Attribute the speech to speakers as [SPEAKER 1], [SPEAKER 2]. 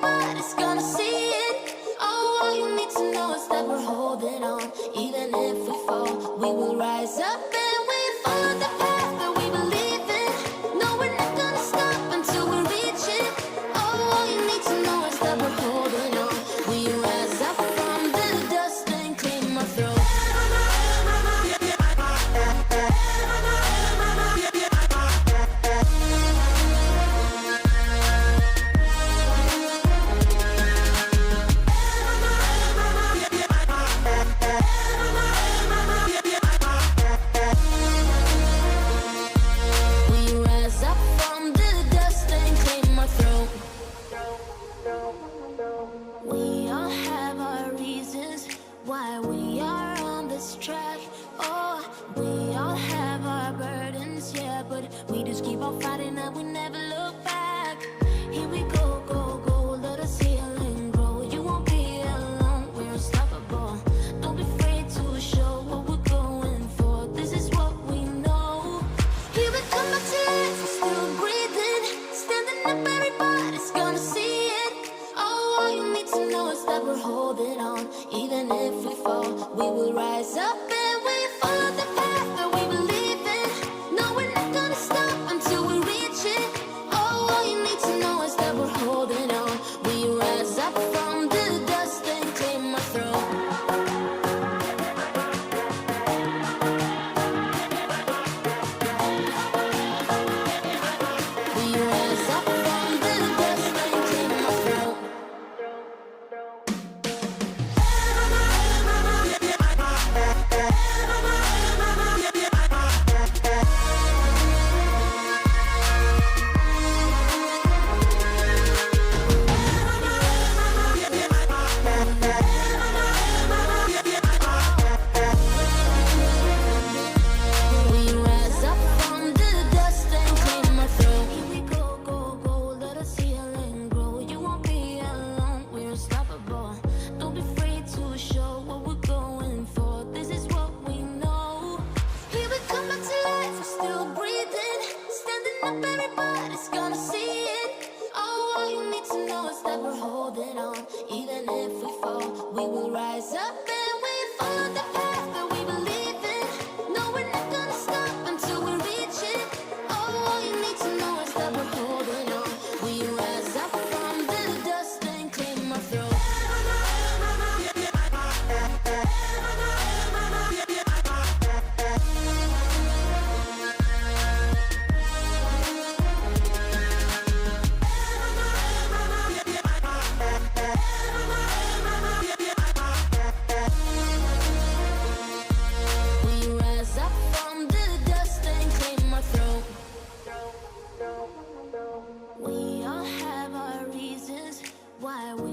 [SPEAKER 1] everybody's gonna see it. Oh, all you need to know is that we're holding on. Even if we fall, we will rise up and we follow the path that we believe in. No, we're not gonna stop until we reach it. Oh, all you need to know is that we're holding on. We rise up from the dust and claim our throne. We all have our reasons why we are on this track. Oh, we all have our burdens, yeah, but we just keep on fighting and we never look back. Here we go, go, go, let us heal and grow. You won't be alone, we're unstoppable. Don't be afraid to show what we're going for. This is what we know. Here we come back to life, we're still breathing. Standing up, everybody's gonna see it. Oh, all you need to know is that we're holding on. Even if we fall, we will rise up and we follow the path that we believe in. No, we're not gonna stop until we reach it. Oh, all you need to know is that we're holding on. We rise up from the dust and claim our throne. We rise up from the dust and claim our throne. We rise up from the dust and claim our throne. Here we go, go, go, let us heal and grow. You won't be alone, we're unstoppable. Don't be afraid to show what we're going for. This is what we know. Here we come back to life, we're still breathing. Standing up, everybody's gonna see it. Oh, all you need to know is that we're holding on. Even if we fall, we will rise up and we follow the path that we believe in. No, we're not gonna stop until we reach it. Oh, all you need to know is that we're holding on. We rise up from the dust and claim our throne. We rise up from the dust and claim our throne. We all have our reasons why we